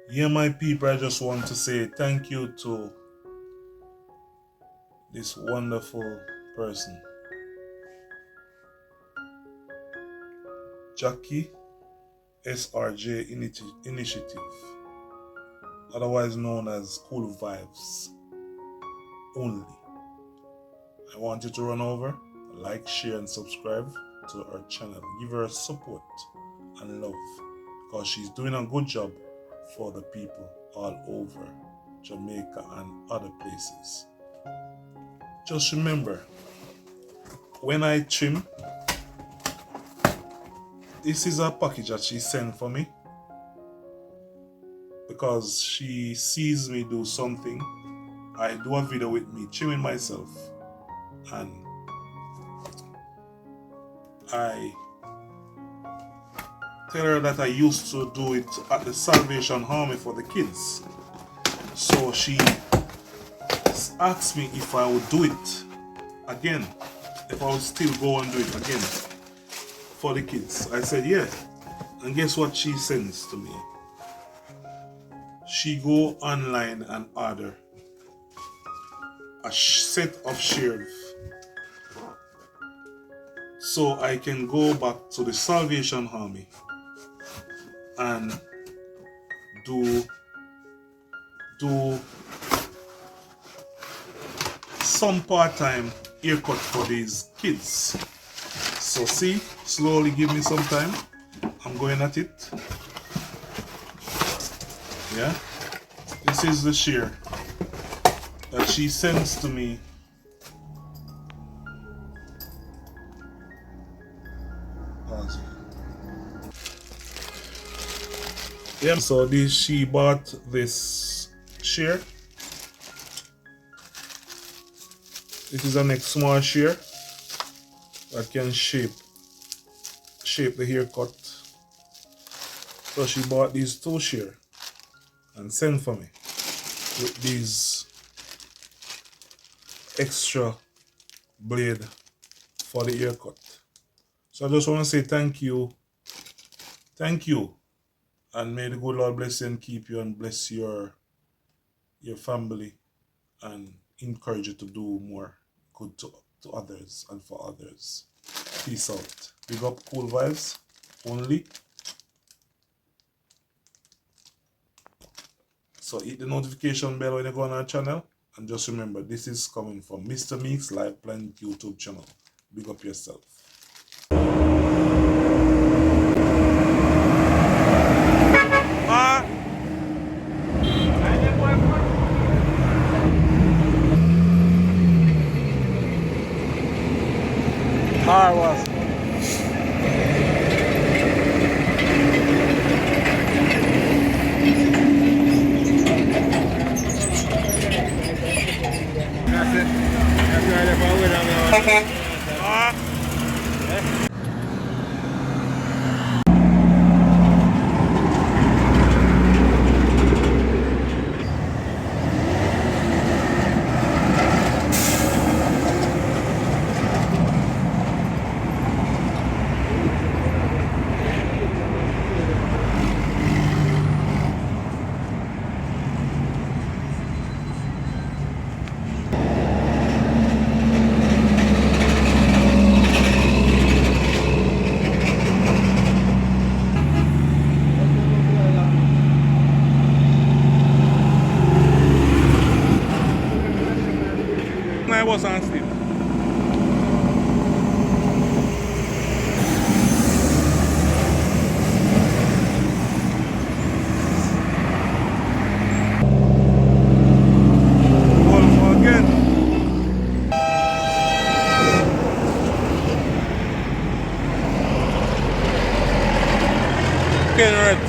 Yeah, my people, I just want to say thank you to this wonderful person, Jackie SRJ Initiative, otherwise known as Kool Vibes Only. I want you to run over, like, share, and subscribe to her channel. Give her support and love because she's doing a good job for the people all over Jamaica and other places. Just remember, when I trim, this is a package that she sent for me because she sees me do something. I do a video with me trimming myself, and I tell her that I used to do it at the Salvation Army for the kids. So she asked me if I would do it again, if I would still go and do it again for the kids. I said yeah, and guess what she sends to me? She go online and order a set of shears so I can go back to the Salvation Army and do some part-time haircut for these kids. So see, slowly give me some time. I'm going at it. Yeah, this is the shear that she sends to me. Yeah, so she bought this shear. This is a next small shear that can shape the haircut. So she bought these two shear and sent for me with these extra blade for the haircut. So I just want to say thank you, and may the good Lord bless you and keep you and bless your family and encourage you to do more good to others and for others. Peace out. Big up Kool Vibes Only. So hit the notification bell when you go on our channel, and just remember this is coming from Mr. Meeks Live Planet YouTube channel. Big up yourself. Car was. I was on sleep. Volvo again. Okay, right.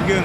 Again.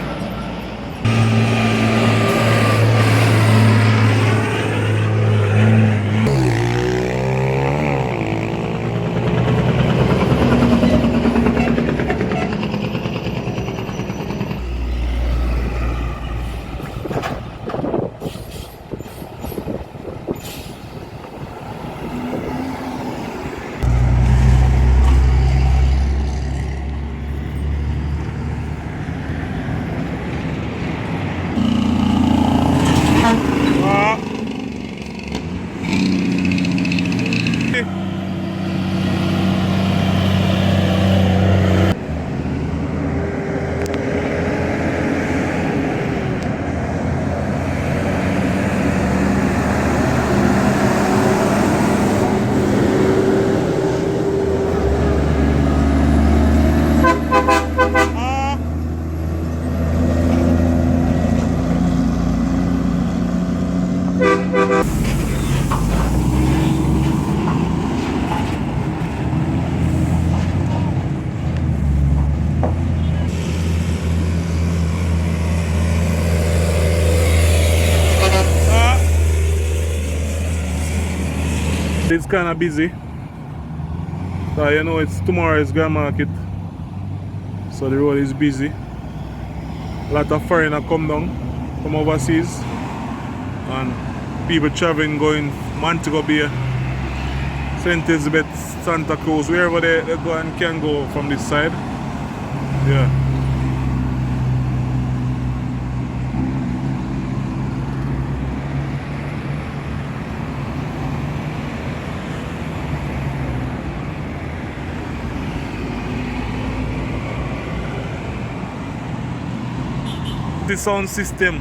It's kind of busy. So you know it's tomorrow is Grand Market. So the road is busy. A lot of foreigners come down from overseas. And people traveling going Montego Bay, St. Elizabeth, Santa Cruz, wherever they go and can go from this side. Yeah. The sound system.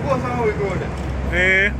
What's how we go there? Eh?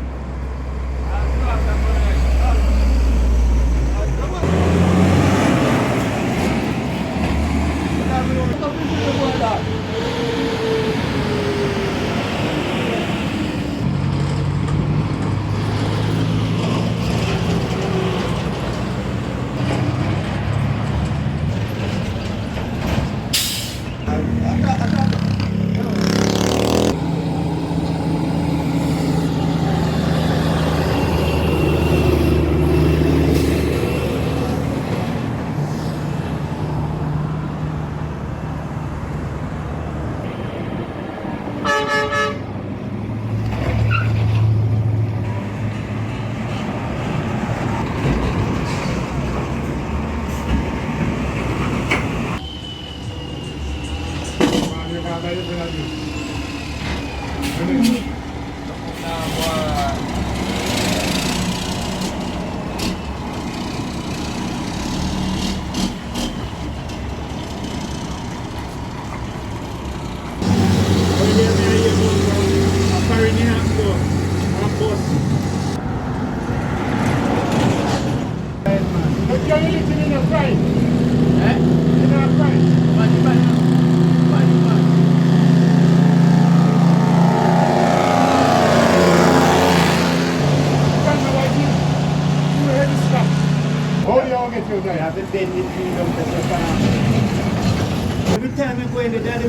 Every time I go in the daddy,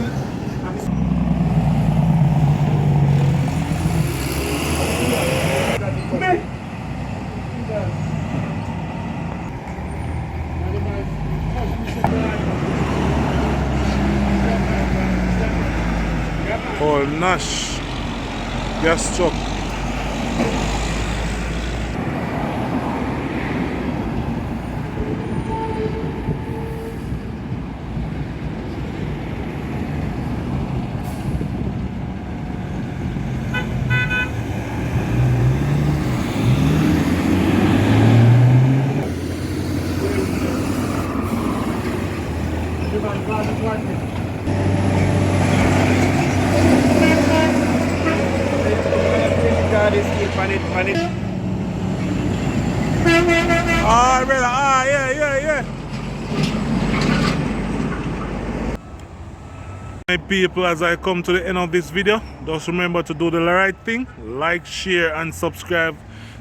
Called Nash gas truck. Ah, brother, yeah. My people, as I come to the end of this video, just remember to do the right thing. Like, share, and subscribe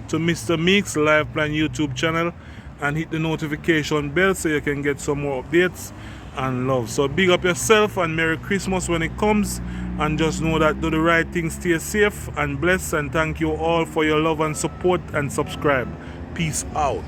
to Mr. Meeks Live Plan YouTube channel. And hit the notification bell so you can get some more updates and love. So big up yourself and Merry Christmas when it comes. And just know that do the right thing, stay safe and blessed. And thank you all for your love and support and subscribe. Peace out.